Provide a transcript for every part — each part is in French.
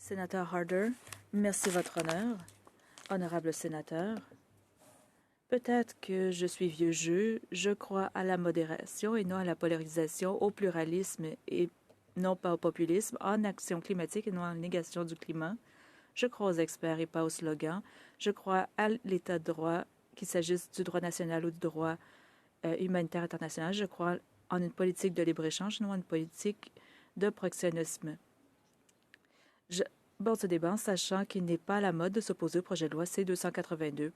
Sénateur Harder, merci votre honneur. Honorable sénateur, peut-être que je suis vieux jeu, je crois à la modération et non à la polarisation, au pluralisme et non pas au populisme, en action climatique et non en négation du climat. Je crois aux experts et pas aux slogans. Je crois à l'état de droit, qu'il s'agisse du droit national ou du droit humanitaire international. Je crois en une politique de libre-échange, non en une politique de proxénétisme. Je borde ce débat en sachant qu'il n'est pas à la mode de s'opposer au projet de loi C-282.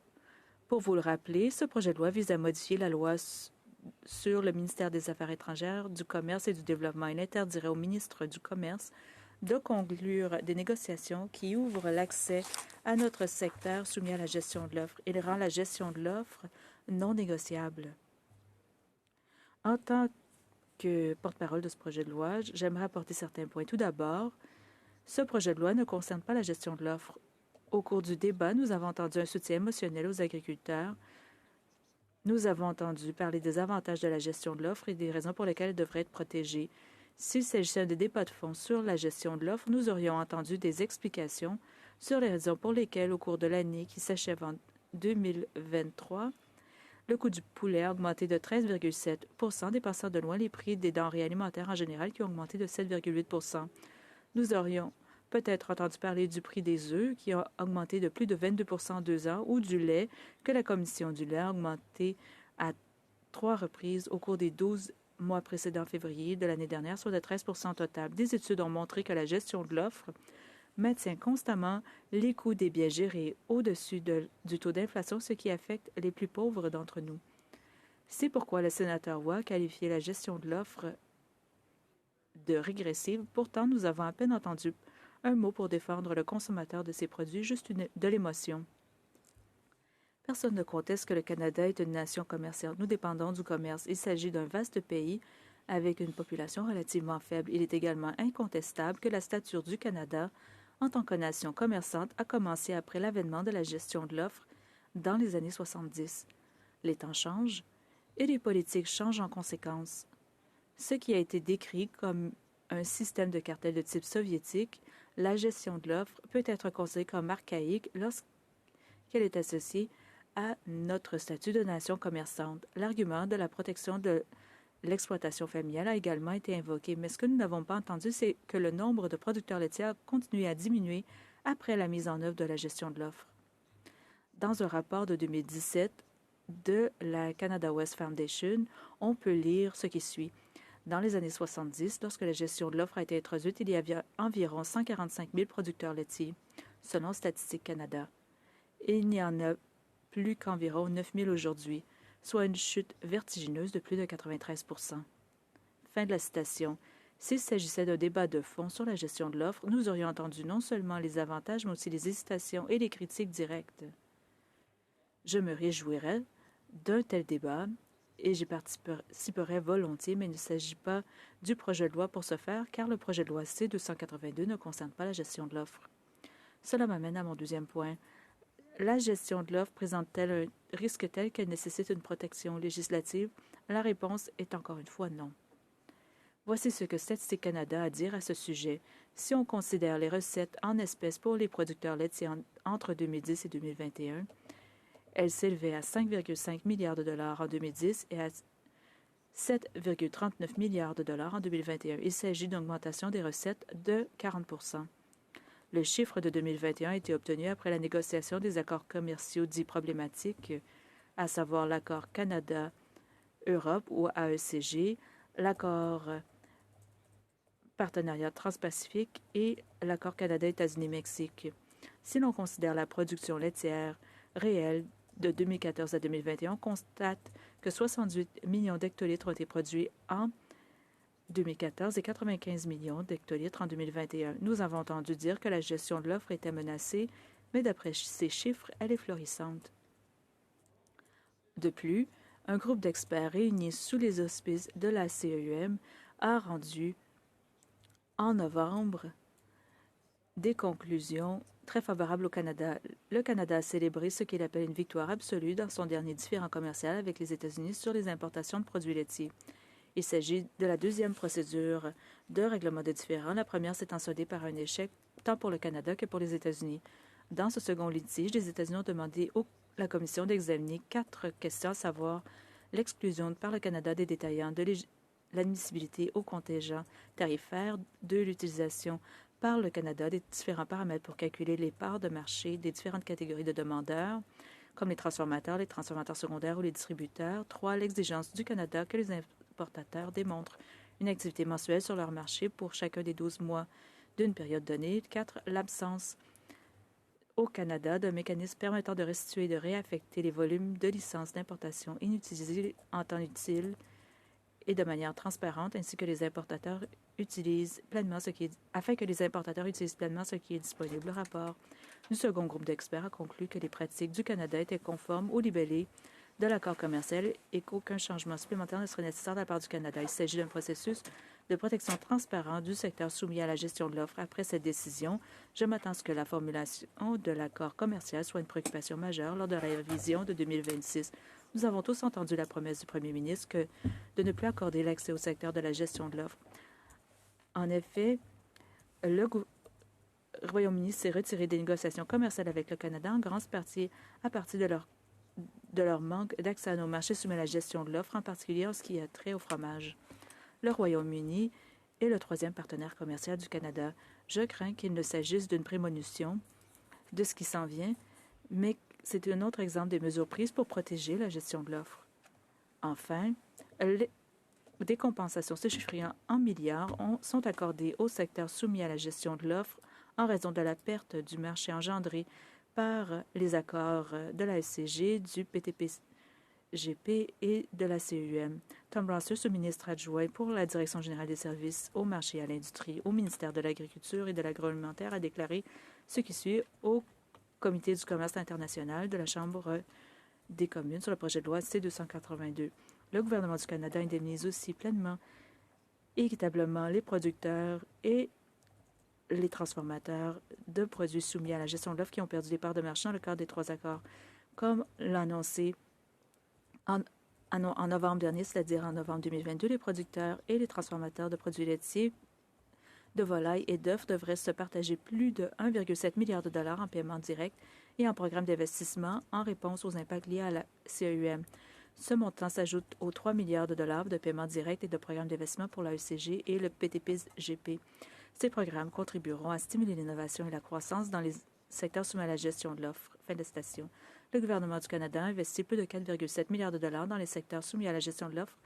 Pour vous le rappeler, ce projet de loi vise à modifier la loi sur le ministère des Affaires étrangères, du Commerce et du Développement. Il interdirait au ministre du Commerce de conclure des négociations qui ouvrent l'accès à notre secteur soumis à la gestion de l'offre. Il rend la gestion de l'offre non négociable. En tant que porte-parole de ce projet de loi, j'aimerais apporter certains points. Tout d'abord, ce projet de loi ne concerne pas la gestion de l'offre. Au cours du débat, nous avons entendu un soutien émotionnel aux agriculteurs. Nous avons entendu parler des avantages de la gestion de l'offre et des raisons pour lesquelles elle devrait être protégée. S'il s'agissait de débats de fond sur la gestion de l'offre, nous aurions entendu des explications sur les raisons pour lesquelles, au cours de l'année qui s'achève en 2023, le coût du poulet a augmenté de 13,7 dépassant de loin les prix des denrées alimentaires en général qui ont augmenté de 7,8 Nous aurions peut-être entendu parler du prix des œufs qui a augmenté de plus de 22 en 2 ans ou du lait que la Commission du lait a augmenté à 3 reprises au cours des 12 mois précédents février de l'année dernière, soit de 13 au total. Des études ont montré que la gestion de l'offre maintient constamment les coûts des biens gérés au-dessus du taux d'inflation, ce qui affecte les plus pauvres d'entre nous. C'est pourquoi le sénateur Waugh qualifiait la gestion de l'offre de régressive. Pourtant, nous avons à peine entendu un mot pour défendre le consommateur de ces produits, juste de l'émotion. Personne ne conteste que le Canada est une nation commerciale. Nous dépendons du commerce. Il s'agit d'un vaste pays avec une population relativement faible. Il est également incontestable que la stature du Canada en tant que nation commerçante a commencé après l'avènement de la gestion de l'offre dans les années 70. Les temps changent et les politiques changent en conséquence. Ce qui a été décrit comme un système de cartel de type soviétique, la gestion de l'offre peut être considérée comme archaïque lorsqu'elle est associée à notre statut de nation commerçante. L'argument de la protection de l'exploitation familiale a également été invoqué, mais ce que nous n'avons pas entendu, c'est que le nombre de producteurs laitiers a continué à diminuer après la mise en œuvre de la gestion de l'offre. Dans un rapport de 2017 de la Canada West Foundation, on peut lire ce qui suit. Dans les années 70, lorsque la gestion de l'offre a été introduite, il y avait environ 145 000 producteurs laitiers, selon Statistique Canada. Et il n'y en a plus qu'environ 9 000 aujourd'hui, soit une chute vertigineuse de plus de 93 Fin de la citation. S'il s'agissait d'un débat de fond sur la gestion de l'offre, nous aurions entendu non seulement les avantages, mais aussi les hésitations et les critiques directes. Je me réjouirais d'un tel débat et j'y participerai volontiers, mais il ne s'agit pas du projet de loi pour ce faire, car le projet de loi C-282 ne concerne pas la gestion de l'offre. Cela m'amène à mon deuxième point. La gestion de l'offre présente-t-elle un risque tel qu'elle nécessite une protection législative? La réponse est encore une fois non. Voici ce que Statistique Canada a à dire à ce sujet. Si on considère les recettes en espèces pour les producteurs laitiers entre 2010 et 2021, elles s'élevaient à 5,5 milliards de dollars en 2010 et à 7,39 milliards de dollars en 2021. Il s'agit d'une augmentation des recettes de 40 Le chiffre de 2021 a été obtenu après la négociation des accords commerciaux dits problématiques, à savoir l'accord Canada-Europe ou AECG, l'accord Partenariat transpacifique et l'accord Canada-États-Unis-Mexique. Si l'on considère la production laitière réelle de 2014 à 2021, on constate que 68 millions d'hectolitres ont été produits en 2014 et 95 millions d'hectolitres en 2021. Nous avons entendu dire que la gestion de l'offre était menacée, mais d'après ces chiffres, elle est florissante. De plus, un groupe d'experts réunis sous les auspices de la CEUM a rendu en novembre des conclusions très favorables au Canada. Le Canada a célébré ce qu'il appelle une victoire absolue dans son dernier différend commercial avec les États-Unis sur les importations de produits laitiers. Il s'agit de la deuxième procédure de règlement de différend. La première s'étant soldée par un échec tant pour le Canada que pour les États-Unis. Dans ce second litige, les États-Unis ont demandé à la Commission d'examiner 4 questions, à savoir l'exclusion par le Canada des détaillants de l'admissibilité au contingent tarifaire, de l'utilisation par le Canada des différents paramètres pour calculer les parts de marché des différentes catégories de demandeurs, comme les transformateurs secondaires ou les distributeurs. 3. L'exigence du Canada que les importateurs démontrent une activité mensuelle sur leur marché pour chacun des 12 mois d'une période donnée. 4. L'absence au Canada d'un mécanisme permettant de restituer et de réaffecter les volumes de licences d'importation inutilisés en temps utile et de manière transparente, ainsi que les importateurs utilisent pleinement afin que les importateurs utilisent pleinement ce qui est disponible. Le rapport du second groupe d'experts a conclu que les pratiques du Canada étaient conformes au libellé de l'accord commercial et qu'aucun changement supplémentaire ne serait nécessaire de la part du Canada. Il s'agit d'un processus de protection transparent du secteur soumis à la gestion de l'offre. Après cette décision, je m'attends à ce que la formulation de l'accord commercial soit une préoccupation majeure lors de la révision de 2026. Nous avons tous entendu la promesse du premier ministre de ne plus accorder l'accès au secteur de la gestion de l'offre. En effet, le Royaume-Uni s'est retiré des négociations commerciales avec le Canada en grande partie à partir de leur manque d'accès à nos marchés soumis à la gestion de l'offre, en particulier en ce qui a trait au fromage. Le Royaume-Uni est le troisième partenaire commercial du Canada. Je crains qu'il ne s'agisse d'une prémonition de ce qui s'en vient, mais c'est un autre exemple des mesures prises pour protéger la gestion de l'offre. Enfin, des compensations se chiffrant en milliards sont accordées au secteur soumis à la gestion de l'offre en raison de la perte du marché engendrée par les accords de la SCG, du PTPGP et de la CUM. Tom Rosser, ministre adjoint pour la Direction générale des services au marché et à l'industrie au ministère de l'Agriculture et de l'Agroalimentaire, a déclaré ce qui suit au Comité du commerce international de la Chambre des communes sur le projet de loi C-282. Le gouvernement du Canada indemnise aussi pleinement et équitablement les producteurs et les transformateurs de produits soumis à la gestion de l'offre qui ont perdu des parts de marché dans le cadre des 3 accords. Comme l'a annoncé en novembre dernier, c'est-à-dire en novembre 2022, les producteurs et les transformateurs de produits laitiers, de volailles et d'œufs devraient se partager plus de 1,7 milliard de dollars en paiement direct et en programme d'investissement en réponse aux impacts liés à la CEUM. Ce montant s'ajoute aux 3 milliards de dollars de paiements directs et de programmes d'investissement pour la ECG et le PTPGP. Ces programmes contribueront à stimuler l'innovation et la croissance dans les secteurs soumis à la gestion de l'offre. Fin de citation. Le gouvernement du Canada a investi plus de 4,7 milliards de dollars dans les secteurs soumis à la gestion de l'offre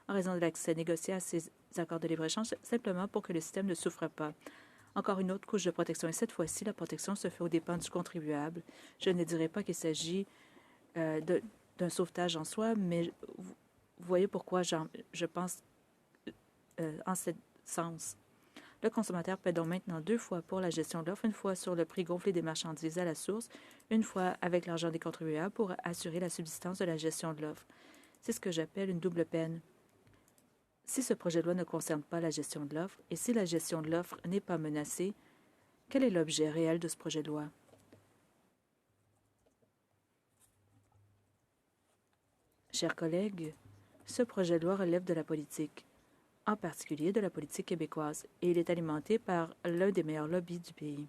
en raison de l'accès négocié à ces accords de libre-échange, simplement pour que le système ne souffre pas. Encore une autre couche de protection, et cette fois-ci, la protection se fait aux dépens du contribuable. Je ne dirais pas qu'il s'agit d'un sauvetage en soi, mais vous voyez pourquoi je pense en ce sens. Le consommateur paie donc maintenant 2 fois pour la gestion de l'offre, une fois sur le prix gonflé des marchandises à la source, une fois avec l'argent des contribuables pour assurer la subsistance de la gestion de l'offre. C'est ce que j'appelle une double peine. Si ce projet de loi ne concerne pas la gestion de l'offre et si la gestion de l'offre n'est pas menacée, quel est l'objet réel de ce projet de loi? Chers collègues, ce projet de loi relève de la politique, en particulier de la politique québécoise, et il est alimenté par l'un des meilleurs lobbies du pays.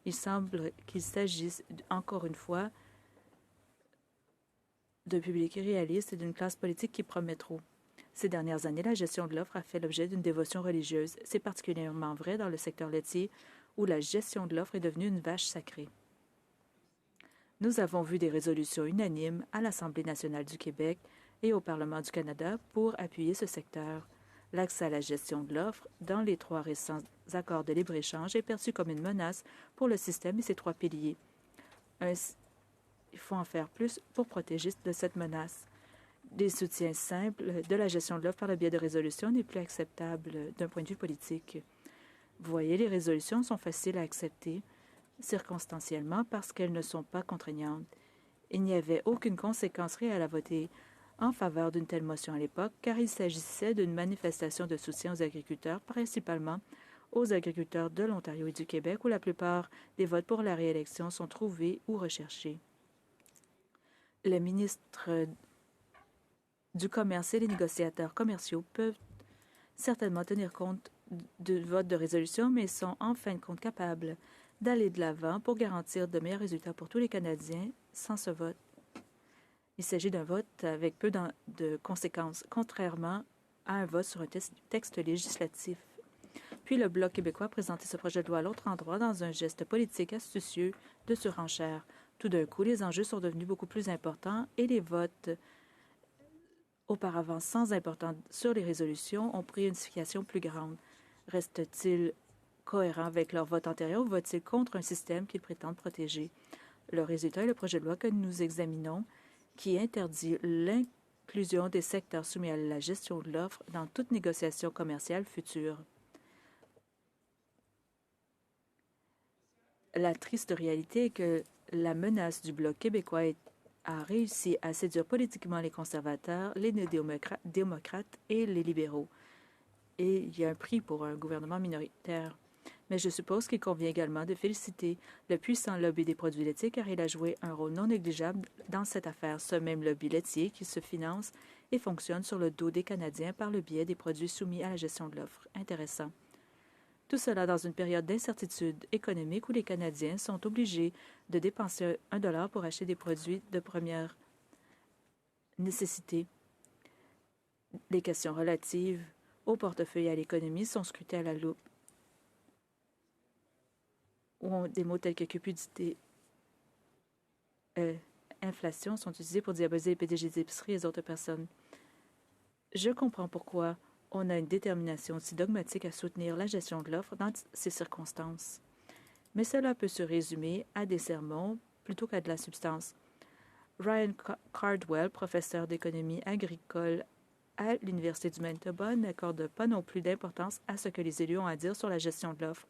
Il semble qu'il s'agisse, encore une fois, d'un public irréaliste et d'une classe politique qui promet trop. Ces dernières années, la gestion de l'offre a fait l'objet d'une dévotion religieuse. C'est particulièrement vrai dans le secteur laitier, où la gestion de l'offre est devenue une vache sacrée. Nous avons vu des résolutions unanimes à l'Assemblée nationale du Québec et au Parlement du Canada pour appuyer ce secteur. L'accès à la gestion de l'offre dans les 3 récents accords de libre-échange est perçu comme une menace pour le système et ses 3 piliers. Il faut en faire plus pour protéger de cette menace. Des soutiens simples de la gestion de l'offre par le biais de résolutions n'est plus acceptable d'un point de vue politique. Vous voyez, les résolutions sont faciles à accepter circonstanciellement parce qu'elles ne sont pas contraignantes. Il n'y avait aucune conséquence réelle à voter en faveur d'une telle motion à l'époque, car il s'agissait d'une manifestation de soutien aux agriculteurs, principalement aux agriculteurs de l'Ontario et du Québec, où la plupart des votes pour la réélection sont trouvés ou recherchés. Le ministre du Commerce et les négociateurs commerciaux peuvent certainement tenir compte de votes de résolution, mais sont en fin de compte capables d'aller de l'avant pour garantir de meilleurs résultats pour tous les Canadiens sans ce vote. Il s'agit d'un vote avec peu de conséquences, contrairement à un vote sur un texte législatif. Puis le Bloc québécois a présenté ce projet de loi à l'autre endroit dans un geste politique astucieux de surenchère. Tout d'un coup, les enjeux sont devenus beaucoup plus importants et les votes auparavant sans importance sur les résolutions ont pris une signification plus grande. Restent-ils cohérents avec leur vote antérieur ou votent-ils contre un système qu'ils prétendent protéger? Le résultat est le projet de loi que nous examinons qui interdit l'inclusion des secteurs soumis à la gestion de l'offre dans toute négociation commerciale future. La triste réalité est que la menace du Bloc québécois a réussi à séduire politiquement les conservateurs, les néo-démocrates et les libéraux. Et il y a un prix pour un gouvernement minoritaire. Mais je suppose qu'il convient également de féliciter le puissant lobby des produits laitiers car il a joué un rôle non négligeable dans cette affaire. Ce même lobby laitier qui se finance et fonctionne sur le dos des Canadiens par le biais des produits soumis à la gestion de l'offre. Intéressant. Tout cela dans une période d'incertitude économique où les Canadiens sont obligés de dépenser $1 pour acheter des produits de première nécessité. Les questions relatives au portefeuille et à l'économie sont scrutées à la loupe. Où des mots tels que cupidité, inflation sont utilisés pour diaboliser les PDG des épiceries et les autres personnes. Je comprends pourquoi on a une détermination aussi dogmatique à soutenir la gestion de l'offre dans ces circonstances. Mais cela peut se résumer à des sermons plutôt qu'à de la substance. Ryan Cardwell, professeur d'économie agricole à l'Université du Manitoba, n'accorde pas non plus d'importance à ce que les élus ont à dire sur la gestion de l'offre.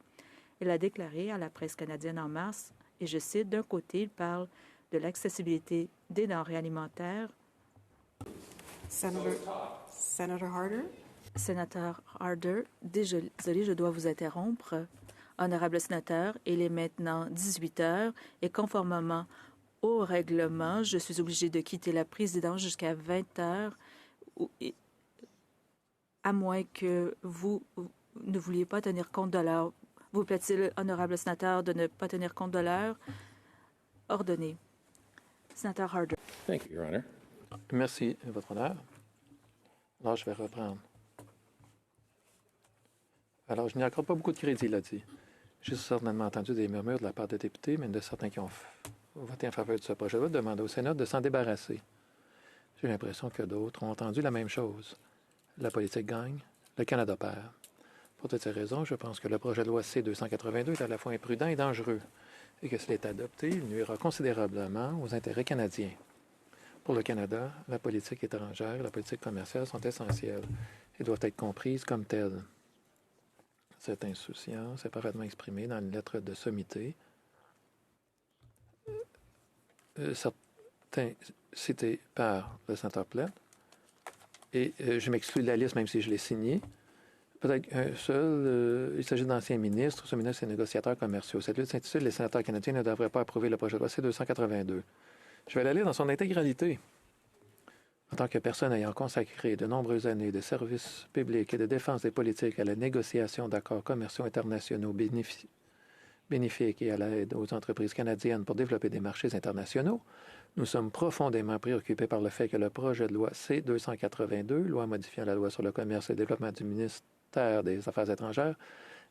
Il a déclaré à la presse canadienne en mars, et je cite, « D'un côté, il parle de l'accessibilité des denrées alimentaires. » Senator Harder. Sénateur Harder, désolé, je dois vous interrompre. Honorable sénateur, il est maintenant 18 heures et conformément au règlement, je suis obligé de quitter la présidence jusqu'à 20 heures, à moins que vous ne vouliez pas tenir compte de l'heure. Vous plaît-il, honorable sénateur, de ne pas tenir compte de l'heure? Ordonné. Sénateur Harder. Thank you, Your Honor. Merci, Votre Honneur. Alors, je vais reprendre. Alors, je n'y accorde pas beaucoup de crédit, il a dit. J'ai certainement entendu des murmures de la part des députés, mais de certains qui ont voté en faveur de ce projet de loi demandent au Sénat de s'en débarrasser. J'ai l'impression que d'autres ont entendu la même chose. La politique gagne, le Canada perd. Pour toutes ces raisons, je pense que le projet de loi C-282 est à la fois imprudent et dangereux, et que s'il est adopté, il nuira considérablement aux intérêts canadiens. Pour le Canada, la politique étrangère et la politique commerciale sont essentielles et doivent être comprises comme telles. Cette insouciance est parfaitement exprimée dans une lettre de sommité. Certains cités par le sénateur Plett, et je m'exclus de la liste même si je l'ai signé. Peut-être qu'un seul, il s'agit d'anciens ministres, sous-ministres et négociateurs commerciaux. Cette lutte s'intitule « Les sénateurs canadiens ne devraient pas approuver le projet de loi C-282 ». Je vais la lire dans son intégralité. En tant que personne ayant consacré de nombreuses années de services publics et de défense des politiques à la négociation d'accords commerciaux internationaux bénéfiques et à l'aide aux entreprises canadiennes pour développer des marchés internationaux, nous sommes profondément préoccupés par le fait que le projet de loi C-282, loi modifiant la loi sur le commerce et le développement du ministère des Affaires étrangères,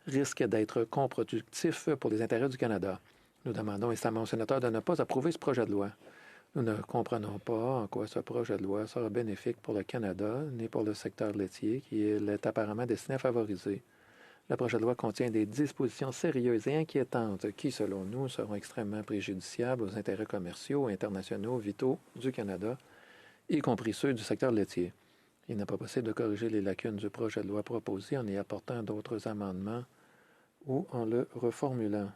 risque d'être contre-productif pour les intérêts du Canada. Nous demandons instamment aux sénateurs de ne pas approuver ce projet de loi. Nous ne comprenons pas en quoi ce projet de loi sera bénéfique pour le Canada, ni pour le secteur laitier, qui est apparemment destiné à favoriser. Le projet de loi contient des dispositions sérieuses et inquiétantes qui, selon nous, seront extrêmement préjudiciables aux intérêts commerciaux et internationaux vitaux du Canada, y compris ceux du secteur laitier. Il n'est pas possible de corriger les lacunes du projet de loi proposé en y apportant d'autres amendements ou en le reformulant.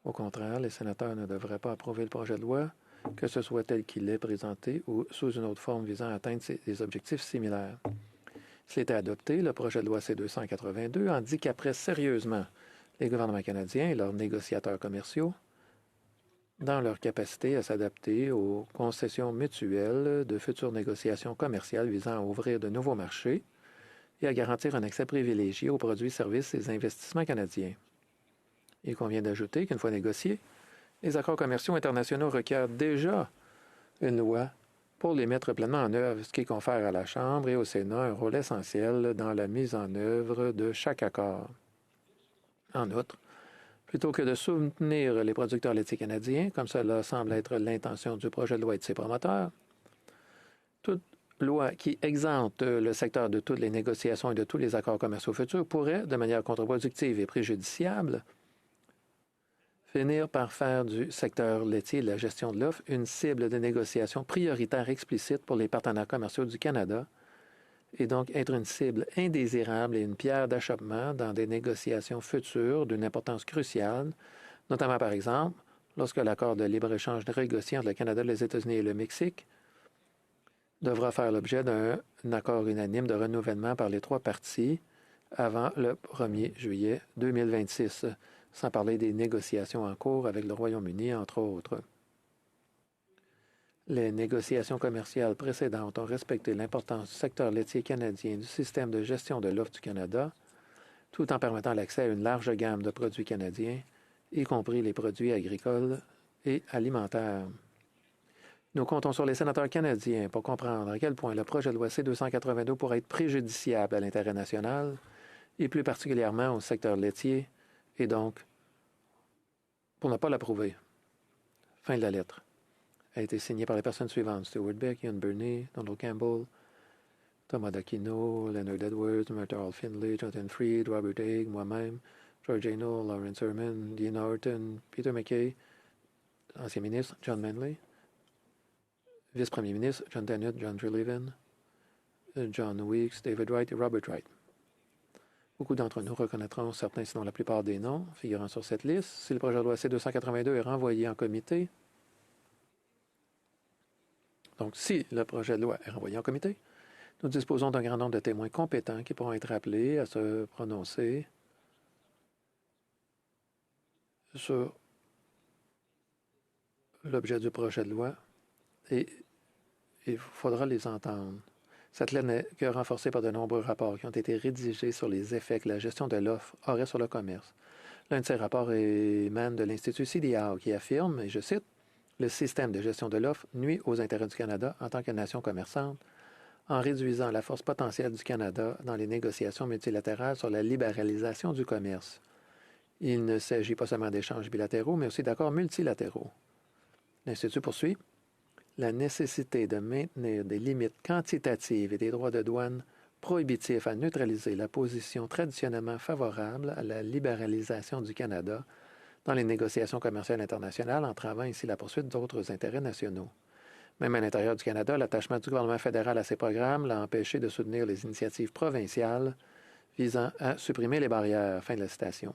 Au contraire, les sénateurs ne devraient pas approuver le projet de loi, que ce soit tel qu'il est présenté ou sous une autre forme visant à atteindre des objectifs similaires. S'il était adopté, le projet de loi C-282 handicaperait sérieusement les gouvernements canadiens et leurs négociateurs commerciaux dans leur capacité à s'adapter aux concessions mutuelles de futures négociations commerciales visant à ouvrir de nouveaux marchés et à garantir un accès privilégié aux produits, services et investissements canadiens. Il convient d'ajouter qu'une fois négociés, les accords commerciaux internationaux requièrent déjà une loi pour les mettre pleinement en œuvre, ce qui confère à la Chambre et au Sénat un rôle essentiel dans la mise en œuvre de chaque accord. En outre, plutôt que de soutenir les producteurs laitiers canadiens, comme cela semble être l'intention du projet de loi et de ses promoteurs, toute loi qui exempte le secteur de toutes les négociations et de tous les accords commerciaux futurs pourrait, de manière contre-productive et préjudiciable, finir par faire du secteur laitier et de la gestion de l'offre une cible de négociation prioritaire explicite pour les partenaires commerciaux du Canada et donc être une cible indésirable et une pierre d'achoppement dans des négociations futures d'une importance cruciale, notamment par exemple lorsque l'accord de libre-échange négocié entre le Canada, les États-Unis et le Mexique devra faire l'objet d'un accord unanime de renouvellement par les 3 parties avant le 1er juillet 2026, sans parler des négociations en cours avec le Royaume-Uni, entre autres. Les négociations commerciales précédentes ont respecté l'importance du secteur laitier canadien du système de gestion de l'offre du Canada, tout en permettant l'accès à une large gamme de produits canadiens, y compris les produits agricoles et alimentaires. Nous comptons sur les sénateurs canadiens pour comprendre à quel point le projet de loi C-282 pourrait être préjudiciable à l'intérêt national, et plus particulièrement au secteur laitier, et donc pour ne pas l'approuver. Fin de la lettre. A été signée par les personnes suivantes: Stuart Beck, Ian Burney, Donald Campbell, Thomas Dacquino, Leonard Edwards, Martha Hall Findlay, Jonathan Freed, Robert Haig, moi-même, George Haynor, Lawrence Herman, Dean Horton, Peter MacKay, ancien ministre, John Manley, vice-premier ministre, John Dennett, John Treleaven, John Weeks, David Wright et Robert Wright. Beaucoup d'entre nous reconnaîtront certains, sinon la plupart des noms figurant sur cette liste. Si le projet de loi C-282 est renvoyé en comité, donc si le projet de loi est renvoyé en comité, nous disposons d'un grand nombre de témoins compétents qui pourront être appelés à se prononcer sur l'objet du projet de loi et il faudra les entendre. Cette lettre n'est que renforcée par de nombreux rapports qui ont été rédigés sur les effets que la gestion de l'offre aurait sur le commerce. L'un de ces rapports émane de l'Institut CDAO qui affirme, et je cite, « Le système de gestion de l'offre nuit aux intérêts du Canada en tant que nation commerçante en réduisant la force potentielle du Canada dans les négociations multilatérales sur la libéralisation du commerce. Il ne s'agit pas seulement d'échanges bilatéraux, mais aussi d'accords multilatéraux. » L'Institut poursuit. La nécessité de maintenir des limites quantitatives et des droits de douane prohibitifs à neutraliser la position traditionnellement favorable à la libéralisation du Canada dans les négociations commerciales internationales, entravant ainsi la poursuite d'autres intérêts nationaux. Même à l'intérieur du Canada, l'attachement du gouvernement fédéral à ces programmes l'a empêché de soutenir les initiatives provinciales visant à supprimer les barrières. Fin de la citation.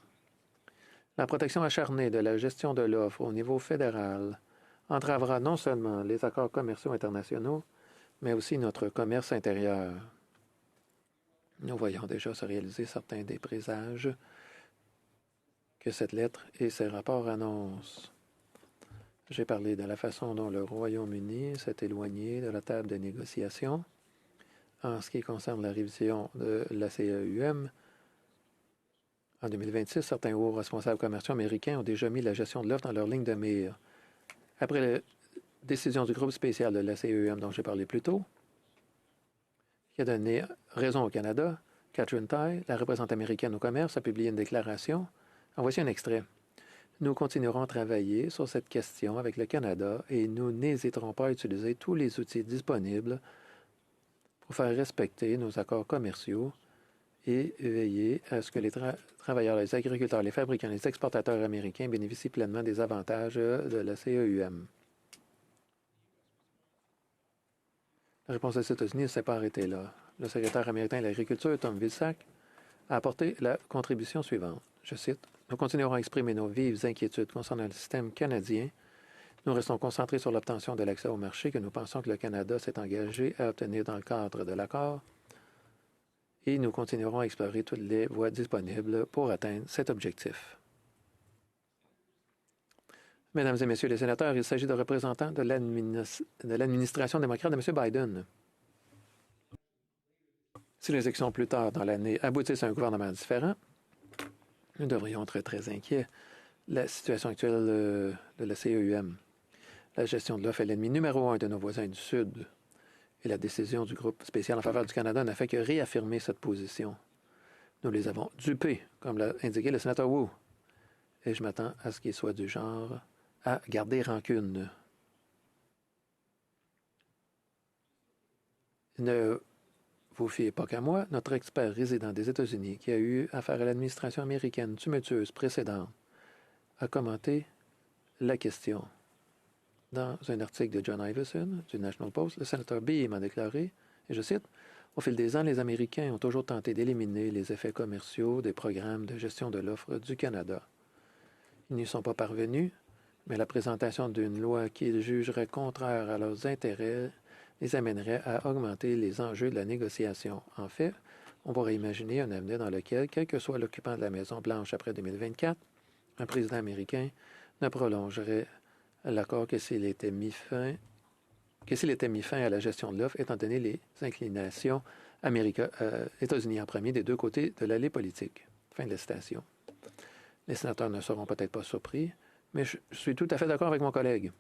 La protection acharnée de la gestion de l'offre au niveau fédéral entravera non seulement les accords commerciaux internationaux, mais aussi notre commerce intérieur. Nous voyons déjà se réaliser certains des présages que cette lettre et ses rapports annoncent. J'ai parlé de la façon dont le Royaume-Uni s'est éloigné de la table de négociation. En ce qui concerne la révision de la CEUM, en 2026, certains hauts responsables commerciaux américains ont déjà mis la gestion de l'offre dans leur ligne de mire. Après la décision du groupe spécial de la CEUM dont j'ai parlé plus tôt, qui a donné raison au Canada, Catherine Tai, la représentante américaine au commerce, a publié une déclaration. En voici un extrait. « Nous continuerons à travailler sur cette question avec le Canada et nous n'hésiterons pas à utiliser tous les outils disponibles pour faire respecter nos accords commerciaux et veiller à ce que les travailleurs, les agriculteurs, les fabricants, les exportateurs américains bénéficient pleinement des avantages de la CEUM. » La réponse des États-Unis ne s'est pas arrêtée là. Le secrétaire américain de l'Agriculture, Tom Vilsack, a apporté la contribution suivante. Je cite, « Nous continuerons à exprimer nos vives inquiétudes concernant le système canadien. Nous restons concentrés sur l'obtention de l'accès au marché que nous pensons que le Canada s'est engagé à obtenir dans le cadre de l'accord et nous continuerons à explorer toutes les voies disponibles pour atteindre cet objectif. » Mesdames et Messieurs les sénateurs, il s'agit de représentants de l'administration démocrate de M. Biden. Si les élections plus tard dans l'année aboutissent à un gouvernement différent, nous devrions être très inquiets la situation actuelle de la CEUM. La gestion de l'offre est l'ennemi numéro un de nos voisins du Sud. Et la décision du groupe spécial en faveur du Canada n'a fait que réaffirmer cette position. Nous les avons dupés, comme l'a indiqué le sénateur Wu. Et je m'attends à ce qu'ils soient du genre à garder rancune. Ne vous fiez pas qu'à moi, notre expert résident des États-Unis, qui a eu affaire à l'administration américaine tumultueuse précédente, a commenté la question. Dans un article de John Iveson du National Post, le sénateur Beam a déclaré, et je cite, « Au fil des ans, les Américains ont toujours tenté d'éliminer les effets commerciaux des programmes de gestion de l'offre du Canada. Ils n'y sont pas parvenus, mais la présentation d'une loi qu'ils jugeraient contraire à leurs intérêts les amènerait à augmenter les enjeux de la négociation. En fait, on pourrait imaginer un avenir dans lequel, quel que soit l'occupant de la Maison-Blanche après 2024, un président américain ne prolongerait l'accord que s'il était mis fin à la gestion de l'offre, étant donné les inclinations États-Unis en premier des deux côtés de l'allée politique. » Fin de la citation. Les sénateurs ne seront peut-être pas surpris, mais je suis tout à fait d'accord avec mon collègue.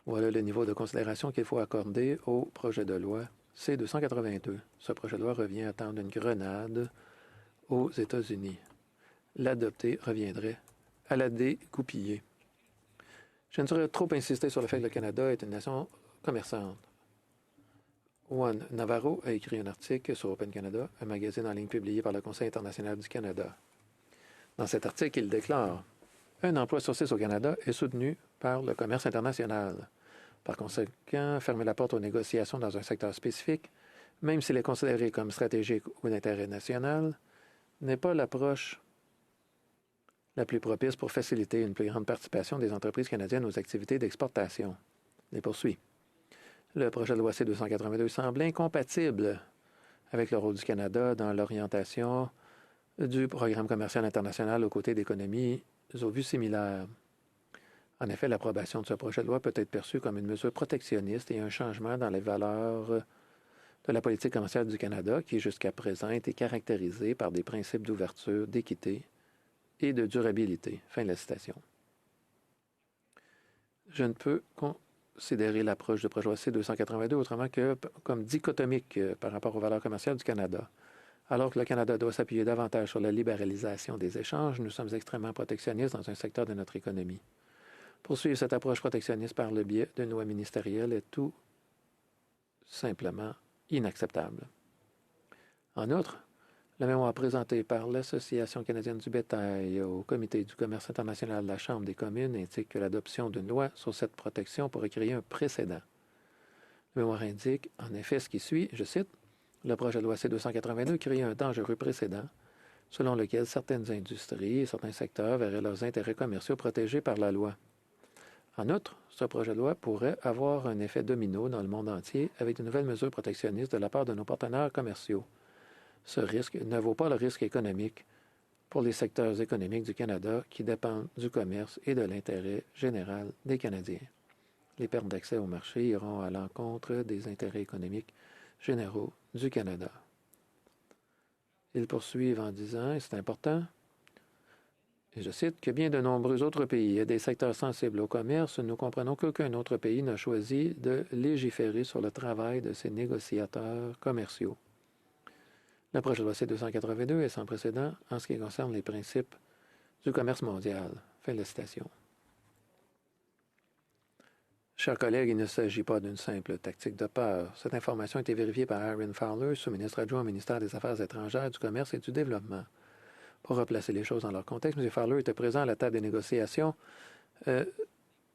Voilà le niveau de considération qu'il faut accorder au projet de loi C-282. Ce projet de loi revient à tendre une grenade aux États-Unis. L'adopter reviendrait à la dégoupiller. Je ne saurais trop insister sur le fait que le Canada est une nation commerçante. Juan Navarro a écrit un article sur Open Canada, un magazine en ligne publié par le Conseil international du Canada. Dans cet article, il déclare « Un emploi sur 6 au Canada est soutenu par le commerce international. Par conséquent, fermer la porte aux négociations dans un secteur spécifique, même s'il est considéré comme stratégique ou d'intérêt national, n'est pas l'approche la plus propice pour faciliter une plus grande participation des entreprises canadiennes aux activités d'exportation. » Il poursuit. Le projet de loi C-282 semble incompatible avec le rôle du Canada dans l'orientation du programme commercial international aux côtés d'économies aux vues similaires. En effet, l'approbation de ce projet de loi peut être perçue comme une mesure protectionniste et un changement dans les valeurs de la politique commerciale du Canada qui, jusqu'à présent, a été caractérisée par des principes d'ouverture, d'équité et de durabilité. Fin de la citation. Je ne peux considérer l'approche du projet de loi C-282 autrement que comme dichotomique par rapport aux valeurs commerciales du Canada. Alors que le Canada doit s'appuyer davantage sur la libéralisation des échanges, nous sommes extrêmement protectionnistes dans un secteur de notre économie. Poursuivre cette approche protectionniste par le biais d'une loi ministérielle est tout simplement inacceptable. En outre, la mémoire présentée par l'Association canadienne du bétail au Comité du commerce international de la Chambre des communes indique que l'adoption d'une loi sur cette protection pourrait créer un précédent. La mémoire indique, en effet, ce qui suit, je cite, « Le projet de loi C-282 crée un dangereux précédent selon lequel certaines industries et certains secteurs verraient leurs intérêts commerciaux protégés par la loi. En outre, ce projet de loi pourrait avoir un effet domino dans le monde entier avec de nouvelles mesures protectionnistes de la part de nos partenaires commerciaux. Ce risque ne vaut pas le risque économique pour les secteurs économiques du Canada qui dépendent du commerce et de l'intérêt général des Canadiens. Les pertes d'accès au marché iront à l'encontre des intérêts économiques généraux du Canada. » Ils poursuivent en disant, et c'est important, et je cite, « que bien de nombreux autres pays et des secteurs sensibles au commerce, nous comprenons qu'aucun autre pays n'a choisi de légiférer sur le travail de ses négociateurs commerciaux. » Le projet de loi C-282 est sans précédent en ce qui concerne les principes du commerce mondial. Fin de la citation. Chers collègues, il ne s'agit pas d'une simple tactique de peur. Cette information a été vérifiée par Aaron Fowler, sous-ministre adjoint au ministère des Affaires étrangères, du Commerce et du Développement. Pour replacer les choses dans leur contexte, M. Fowler était présent à la table des négociations de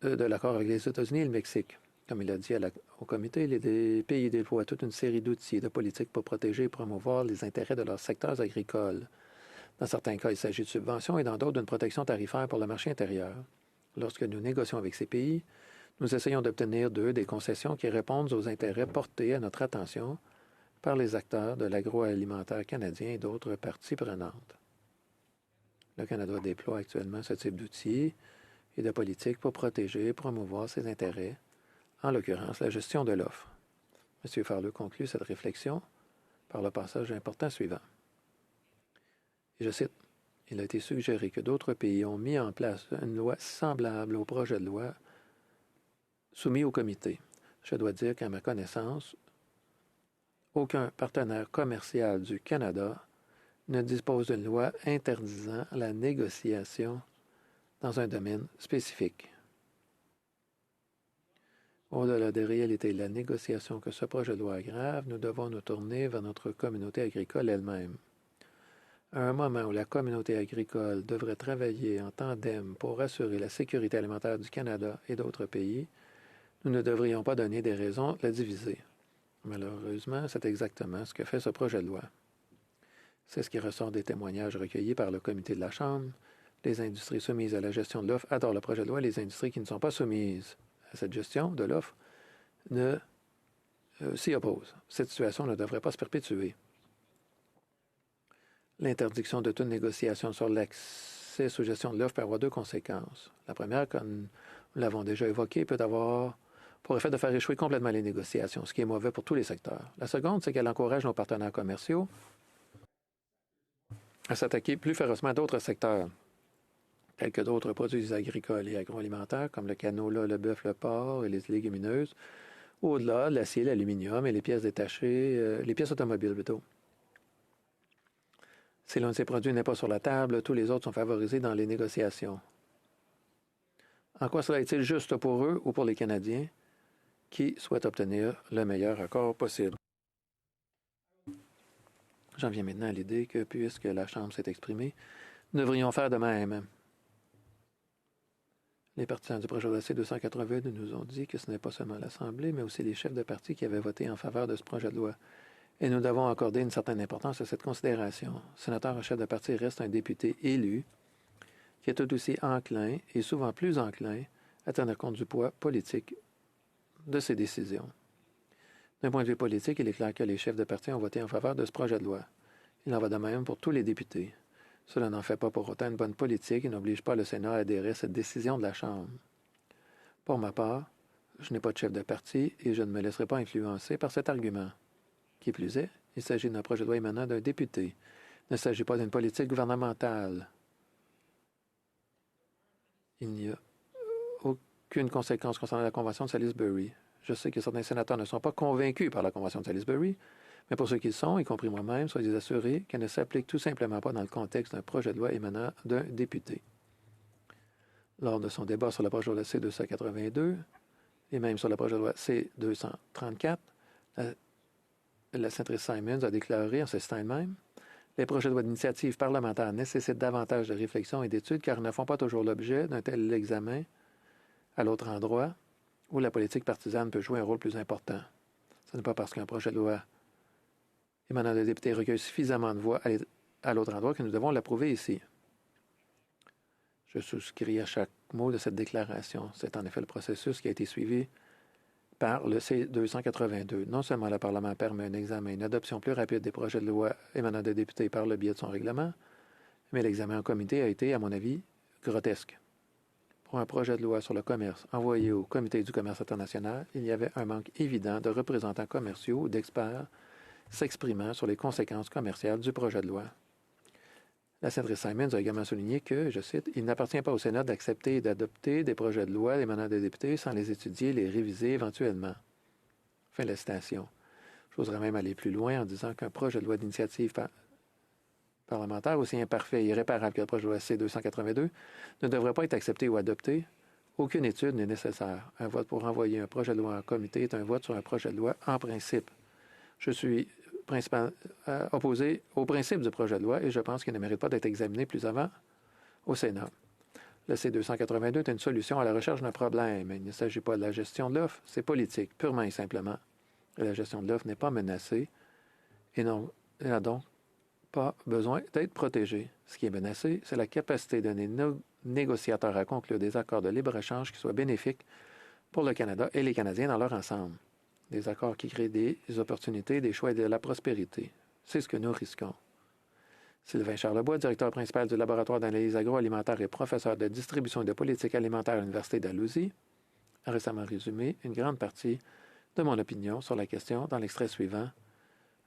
l'accord avec les États-Unis et le Mexique. Comme il a dit au comité, les pays déploient toute une série d'outils et de politiques pour protéger et promouvoir les intérêts de leurs secteurs agricoles. Dans certains cas, il s'agit de subventions et dans d'autres d'une protection tarifaire pour le marché intérieur. Lorsque nous négocions avec ces pays, nous essayons d'obtenir d'eux des concessions qui répondent aux intérêts portés à notre attention par les acteurs de l'agroalimentaire canadien et d'autres parties prenantes. Le Canada déploie actuellement ce type d'outils et de politiques pour protéger et promouvoir ses intérêts, en l'occurrence la gestion de l'offre. M. Fowler conclut cette réflexion par le passage important suivant. Et je cite, « Il a été suggéré que d'autres pays ont mis en place une loi semblable au projet de loi soumis au comité. Je dois dire qu'à ma connaissance, aucun partenaire commercial du Canada ne dispose d'une loi interdisant la négociation dans un domaine spécifique. Au-delà des réalités de la négociation que ce projet de loi aggrave, nous devons nous tourner vers notre communauté agricole elle-même. À un moment où la communauté agricole devrait travailler en tandem pour assurer la sécurité alimentaire du Canada et d'autres pays, nous ne devrions pas donner des raisons de la diviser. Malheureusement, c'est exactement ce que fait ce projet de loi. C'est ce qui ressort des témoignages recueillis par le comité de la Chambre. Les industries soumises à la gestion de l'offre adorent le projet de loi. Les industries qui ne sont pas soumises à cette gestion de l'offre s'y opposent. Cette situation ne devrait pas se perpétuer. L'interdiction de toute négociation sur l'accès sous gestion de l'offre peut avoir deux conséquences. La première, comme nous l'avons déjà évoqué, peut avoir pour effet de faire échouer complètement les négociations, ce qui est mauvais pour tous les secteurs. La seconde, c'est qu'elle encourage nos partenaires commerciaux à s'attaquer plus férocement à d'autres secteurs, tels que d'autres produits agricoles et agroalimentaires, comme le canola, le bœuf, le porc et les légumineuses, au-delà de l'acier, l'aluminium et les pièces détachées, les pièces automobiles plutôt. Si l'un de ces produits n'est pas sur la table, tous les autres sont favorisés dans les négociations. En quoi cela est-il juste pour eux ou pour les Canadiens qui souhaitent obtenir le meilleur accord possible? J'en viens maintenant à l'idée que, puisque la Chambre s'est exprimée, nous devrions faire de même. Les partisans du projet de loi C-282 nous ont dit que ce n'est pas seulement l'Assemblée, mais aussi les chefs de parti qui avaient voté en faveur de ce projet de loi. Et nous devons accorder une certaine importance à cette considération. Le sénateur en chef de parti reste un député élu qui est tout aussi enclin, et souvent plus enclin, à tenir compte du poids politique de ses décisions. D'un point de vue politique, il est clair que les chefs de parti ont voté en faveur de ce projet de loi. Il en va de même pour tous les députés. Cela n'en fait pas pour autant une bonne politique et n'oblige pas le Sénat à adhérer à cette décision de la Chambre. Pour ma part, je n'ai pas de chef de parti et je ne me laisserai pas influencer par cet argument. Qui plus est, il s'agit d'un projet de loi émanant d'un député. Il ne s'agit pas d'une politique gouvernementale. Il n'y a aucune conséquence concernant la Convention de Salisbury. Je sais que certains sénateurs ne sont pas convaincus par la Convention de Salisbury, mais pour ceux qui le sont, y compris moi-même, soyez assurés qu'elle ne s'applique tout simplement pas dans le contexte d'un projet de loi émanant d'un député. Lors de son débat sur le projet de loi C-282 et même sur le projet de loi C-234, la sénatrice Simons a déclaré en ce stade même: les projets de loi d'initiative parlementaire nécessitent davantage de réflexion et d'études car ils ne font pas toujours l'objet d'un tel examen à l'autre endroit où la politique partisane peut jouer un rôle plus important. Ce n'est pas parce qu'un projet de loi émanant de députés recueille suffisamment de voix à l'autre endroit que nous devons l'approuver ici. Je souscris à chaque mot de cette déclaration. C'est en effet le processus qui a été suivi par le C-282. Non seulement le Parlement permet un examen et une adoption plus rapide des projets de loi émanant de députés par le biais de son règlement, mais l'examen en comité a été, à mon avis, grotesque. Pour un projet de loi sur le commerce envoyé au Comité du commerce international, il y avait un manque évident de représentants commerciaux ou d'experts s'exprimant sur les conséquences commerciales du projet de loi. La sénatrice Simons a également souligné que, je cite, « il n'appartient pas au Sénat d'accepter et d'adopter des projets de loi émanant des députés sans les étudier et les réviser éventuellement. » Fin de la citation. J'oserais même aller plus loin en disant qu'un projet de loi d'initiative parlementaire aussi imparfait et irréparable que le projet de loi C-282 ne devrait pas être accepté ou adopté. Aucune étude n'est nécessaire. Un vote pour renvoyer un projet de loi en comité est un vote sur un projet de loi en principe. Je suis opposé au principe du projet de loi et je pense qu'il ne mérite pas d'être examiné plus avant au Sénat. Le C-282 est une solution à la recherche d'un problème. Il ne s'agit pas de la gestion de l'offre, c'est politique, purement et simplement. Et la gestion de l'offre n'est pas menacée et n'a donc pas besoin d'être protégée. Ce qui est menacé, c'est la capacité d'un négociateur à conclure des accords de libre-échange qui soient bénéfiques pour le Canada et les Canadiens dans leur ensemble. Des accords qui créent des opportunités, des choix et de la prospérité. C'est ce que nous risquons. Sylvain Charlebois, directeur principal du laboratoire d'analyse agroalimentaire et professeur de distribution et de politique alimentaire à l'Université d'Alousie, a récemment résumé une grande partie de mon opinion sur la question dans l'extrait suivant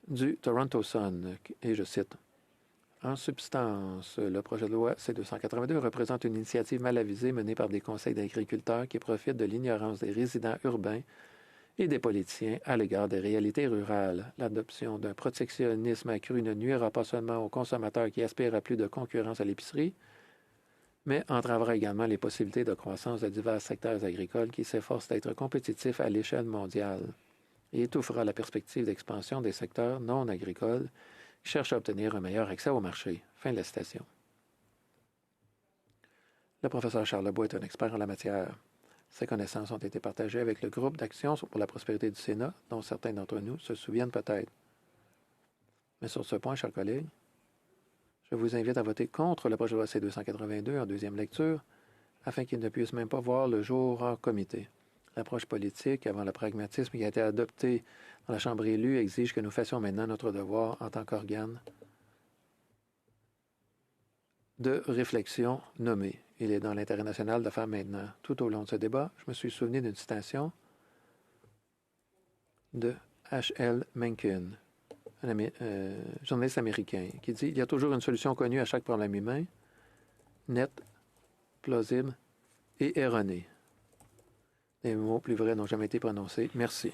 du Toronto Sun, et je cite: « En substance, le projet de loi C-282 représente une initiative mal avisée menée par des conseils d'agriculteurs qui profitent de l'ignorance des résidents urbains et des politiciens à l'égard des réalités rurales. L'adoption d'un protectionnisme accru ne nuira pas seulement aux consommateurs qui aspirent à plus de concurrence à l'épicerie, mais entravera également les possibilités de croissance de divers secteurs agricoles qui s'efforcent d'être compétitifs à l'échelle mondiale et étouffera la perspective d'expansion des secteurs non agricoles qui cherchent à obtenir un meilleur accès au marché. Fin de la citation. Le professeur Charles Lebois est un expert en la matière. Ses connaissances ont été partagées avec le groupe d'action pour la prospérité du Sénat, dont certains d'entre nous se souviennent peut-être. Mais sur ce point, chers collègues, je vous invite à voter contre le projet de loi C-282 en deuxième lecture, afin qu'il ne puisse même pas voir le jour en comité. L'approche politique, avant le pragmatisme qui a été adopté dans la Chambre élue, exige que nous fassions maintenant notre devoir en tant qu'organe de réflexion nommé. Il est dans l'intérêt national de faire maintenant. Tout au long de ce débat, je me suis souvenu d'une citation de H.L. Mencken, un journaliste américain, qui dit « Il y a toujours une solution connue à chaque problème humain, nette, plausible et erronée. » Les mots plus vrais n'ont jamais été prononcés. Merci.